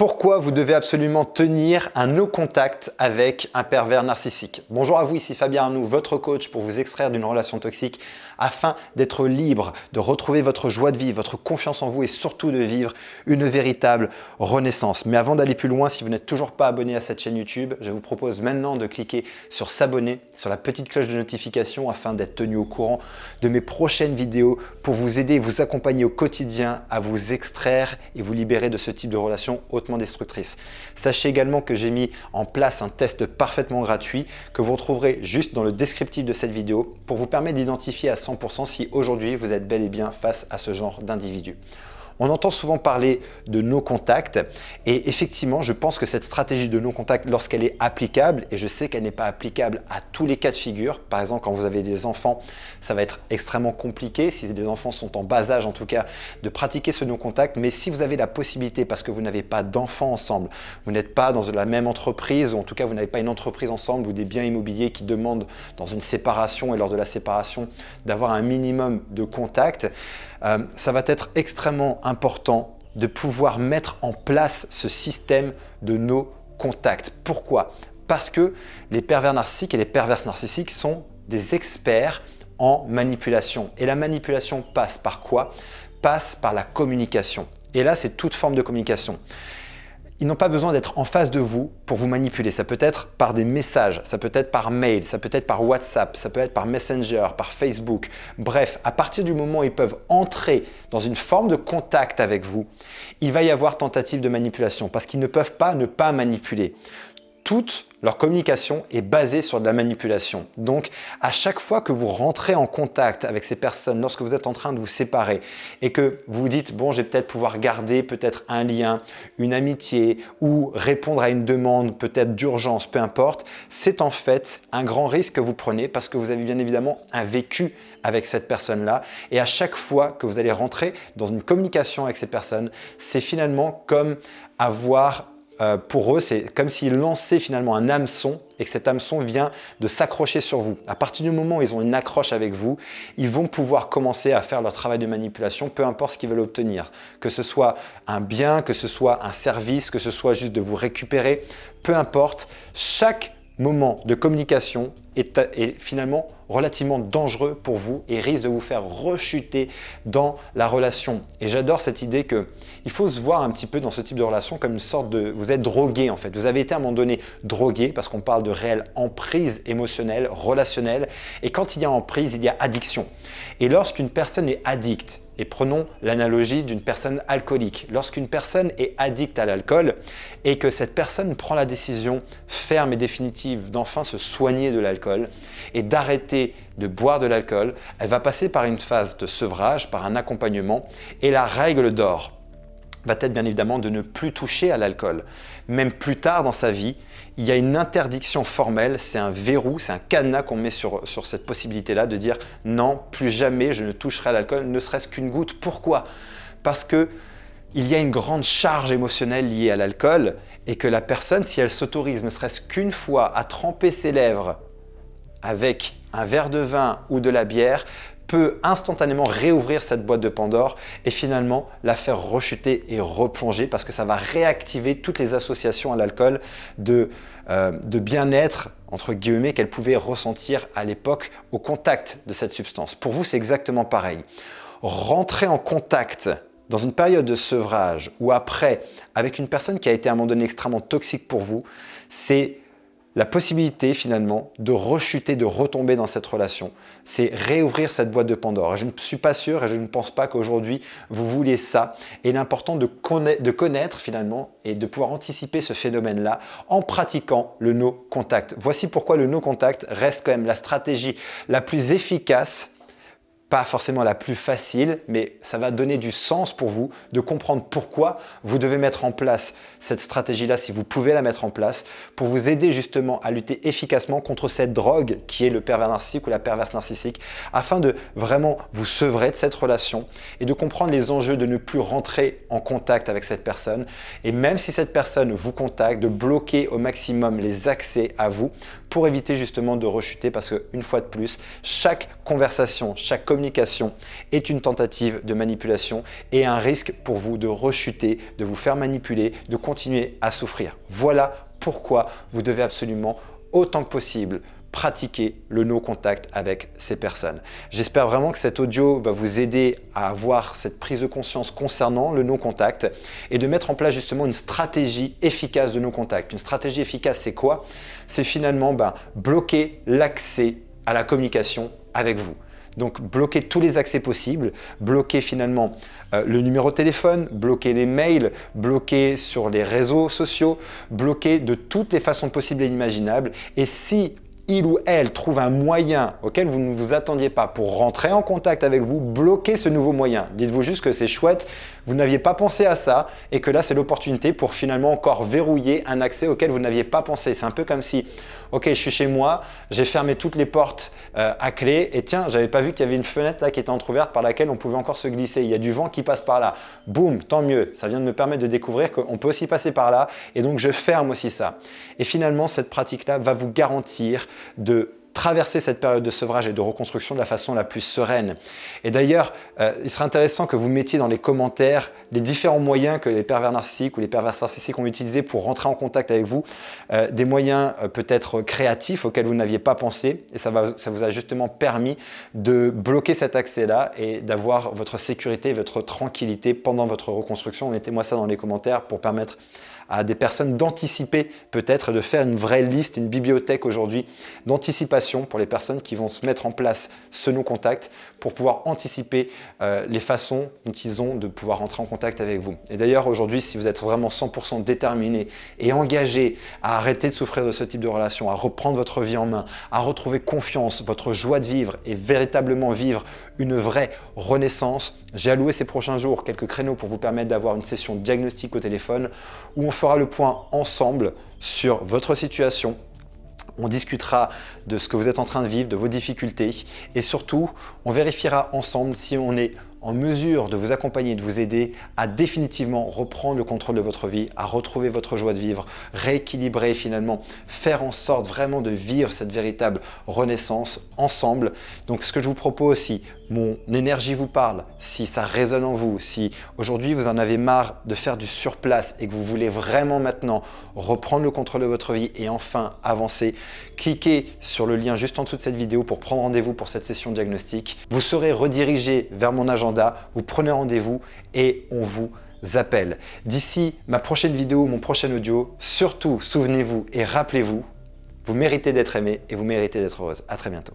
Pourquoi vous devez absolument tenir un no contact avec un pervers narcissique? Bonjour à vous, ici Fabien Arnoux, votre coach pour vous extraire d'une relation toxique afin d'être libre, de retrouver votre joie de vivre, votre confiance en vous et surtout de vivre une véritable renaissance. Mais avant d'aller plus loin, si vous n'êtes toujours pas abonné à cette chaîne YouTube, je vous propose maintenant de cliquer sur s'abonner, sur la petite cloche de notification afin d'être tenu au courant de mes prochaines vidéos pour vous aider et vous accompagner au quotidien à vous extraire et vous libérer de ce type de relation hautement destructrice. Sachez également que j'ai mis en place un test parfaitement gratuit que vous retrouverez juste dans le descriptif de cette vidéo pour vous permettre d'identifier à 100% si aujourd'hui vous êtes bel et bien face à ce genre d'individu. On entend souvent parler de no contact et effectivement, je pense que cette stratégie de no contact, lorsqu'elle est applicable, et je sais qu'elle n'est pas applicable à tous les cas de figure, par exemple quand vous avez des enfants, ça va être extrêmement compliqué, si des enfants sont en bas âge en tout cas, de pratiquer ce no contact, mais si vous avez la possibilité, parce que vous n'avez pas d'enfants ensemble, vous n'êtes pas dans la même entreprise, ou en tout cas vous n'avez pas une entreprise ensemble ou des biens immobiliers qui demandent dans une séparation et lors de la séparation d'avoir un minimum de contact, ça va être extrêmement important de pouvoir mettre en place ce système de no contact. Pourquoi? Parce que les pervers narcissiques et les perverses narcissiques sont des experts en manipulation. Et la manipulation passe par quoi? Passe par la communication. Et là, c'est toute forme de communication. Ils n'ont pas besoin d'être en face de vous pour vous manipuler. Ça peut être par des messages, ça peut être par mail, ça peut être par WhatsApp, ça peut être par Messenger, par Facebook. Bref, à partir du moment où ils peuvent entrer dans une forme de contact avec vous, il va y avoir tentative de manipulation parce qu'ils ne peuvent pas ne pas manipuler. Toute leur communication est basée sur de la manipulation. Donc, à chaque fois que vous rentrez en contact avec ces personnes, lorsque vous êtes en train de vous séparer et que vous vous dites « bon, je vais peut-être pouvoir garder peut-être un lien, une amitié ou répondre à une demande peut-être d'urgence, peu importe », c'est en fait un grand risque que vous prenez parce que vous avez bien évidemment un vécu avec cette personne-là. Et à chaque fois que vous allez rentrer dans une communication avec ces personnes, c'est finalement comme avoir pour eux, c'est comme s'ils lançaient finalement un hameçon et que cet hameçon vient de s'accrocher sur vous. À partir du moment où ils ont une accroche avec vous, ils vont pouvoir commencer à faire leur travail de manipulation, peu importe ce qu'ils veulent obtenir. Que ce soit un bien, que ce soit un service, que ce soit juste de vous récupérer, peu importe, chaque moment de communication est finalement relativement dangereux pour vous et risque de vous faire rechuter dans la relation. Et j'adore cette idée qu'il faut se voir un petit peu dans ce type de relation comme une sorte de… Vous êtes drogué en fait. Vous avez été à un moment donné drogué parce qu'on parle de réelle emprise émotionnelle, relationnelle. Et quand il y a emprise, il y a addiction. Et lorsqu'une personne est addicte, et prenons l'analogie d'une personne alcoolique. Lorsqu'une personne est addicte à l'alcool et que cette personne prend la décision ferme et définitive d'enfin se soigner de l'alcool et d'arrêter de boire de l'alcool, elle va passer par une phase de sevrage, par un accompagnement et la règle d'or va être bien évidemment de ne plus toucher à l'alcool. Même plus tard dans sa vie, il y a une interdiction formelle, c'est un verrou, c'est un cadenas qu'on met sur cette possibilité-là de dire non, plus jamais je ne toucherai à l'alcool, ne serait-ce qu'une goutte. Pourquoi? Parce que il y a une grande charge émotionnelle liée à l'alcool et que la personne, si elle s'autorise ne serait-ce qu'une fois à tremper ses lèvres avec un verre de vin ou de la bière, peut instantanément réouvrir cette boîte de Pandore et finalement la faire rechuter et replonger parce que ça va réactiver toutes les associations à l'alcool de bien-être entre guillemets qu'elle pouvait ressentir à l'époque au contact de cette substance. Pour vous, c'est exactement pareil. Rentrer en contact dans une période de sevrage ou après avec une personne qui a été à un moment donné extrêmement toxique pour vous, c'est la possibilité finalement de rechuter, de retomber dans cette relation. C'est réouvrir cette boîte de Pandore. Et je ne suis pas sûr et je ne pense pas qu'aujourd'hui vous vouliez ça. Et l'important de connaître finalement et de pouvoir anticiper ce phénomène-là en pratiquant le no contact. Voici pourquoi le no contact reste quand même la stratégie la plus efficace. Pas forcément la plus facile, mais ça va donner du sens pour vous de comprendre pourquoi vous devez mettre en place cette stratégie-là, si vous pouvez la mettre en place, pour vous aider justement à lutter efficacement contre cette drogue qui est le pervers narcissique ou la perverse narcissique, afin de vraiment vous sevrer de cette relation et de comprendre les enjeux de ne plus rentrer en contact avec cette personne. Et même si cette personne vous contacte, de bloquer au maximum les accès à vous pour éviter justement de rechuter parce qu'une fois de plus, chaque conversation, chaque communication est une tentative de manipulation et un risque pour vous de rechuter, de vous faire manipuler, de continuer à souffrir. Voilà pourquoi vous devez absolument, autant que possible, pratiquer le no contact avec ces personnes. J'espère vraiment que cet audio va vous aider à avoir cette prise de conscience concernant le no contact et de mettre en place justement une stratégie efficace de no contact. Une stratégie efficace, c'est quoi? C'est finalement bloquer l'accès à la communication avec vous. Donc, bloquer tous les accès possibles, bloquer finalement le numéro de téléphone, bloquer les mails, bloquer sur les réseaux sociaux, bloquer de toutes les façons possibles et inimaginables. Et si il ou elle trouve un moyen auquel vous ne vous attendiez pas pour rentrer en contact avec vous, bloquez ce nouveau moyen. Dites-vous juste que c'est chouette, vous n'aviez pas pensé à ça et que là, c'est l'opportunité pour finalement encore verrouiller un accès auquel vous n'aviez pas pensé. C'est un peu comme si, ok, je suis chez moi, j'ai fermé toutes les portes à clé et tiens, j'avais pas vu qu'il y avait une fenêtre là qui était entrouverte par laquelle on pouvait encore se glisser. Il y a du vent qui passe par là. Boum, tant mieux. Ça vient de me permettre de découvrir qu'on peut aussi passer par là et donc je ferme aussi ça. Et finalement, cette pratique-là va vous garantir de traverser cette période de sevrage et de reconstruction de la façon la plus sereine. Et d'ailleurs, il serait intéressant que vous mettiez dans les commentaires les différents moyens que les pervers narcissiques ou les pervers narcissiques ont utilisés pour rentrer en contact avec vous, des moyens peut-être créatifs auxquels vous n'aviez pas pensé et ça vous a justement permis de bloquer cet accès-là et d'avoir votre sécurité, votre tranquillité pendant votre reconstruction. Mettez-moi ça dans les commentaires pour permettre à des personnes d'anticiper peut-être, de faire une vraie liste, une bibliothèque aujourd'hui d'anticipation pour les personnes qui vont se mettre en place ce no-contact pour pouvoir anticiper les façons dont ils ont de pouvoir rentrer en contact avec vous. Et d'ailleurs aujourd'hui, si vous êtes vraiment 100% déterminé et engagé à arrêter de souffrir de ce type de relation, à reprendre votre vie en main, à retrouver confiance, votre joie de vivre et véritablement vivre une vraie renaissance, j'ai alloué ces prochains jours quelques créneaux pour vous permettre d'avoir une session de diagnostic au téléphone où on fera le point ensemble sur votre situation. On discutera de ce que vous êtes en train de vivre, de vos difficultés et surtout, on vérifiera ensemble si on est en mesure de vous accompagner, de vous aider à définitivement reprendre le contrôle de votre vie, à retrouver votre joie de vivre, rééquilibrer finalement, faire en sorte vraiment de vivre cette véritable renaissance ensemble. Donc ce que je vous propose, si mon énergie vous parle, si ça résonne en vous, si aujourd'hui vous en avez marre de faire du surplace et que vous voulez vraiment maintenant reprendre le contrôle de votre vie et enfin avancer, cliquez sur le lien juste en dessous de cette vidéo pour prendre rendez-vous pour cette session diagnostic. Vous serez redirigé vers mon agenda, vous prenez rendez-vous et on vous appelle. D'ici ma prochaine vidéo, mon prochain audio, surtout souvenez-vous et rappelez-vous, vous méritez d'être aimé et vous méritez d'être heureuse. À très bientôt.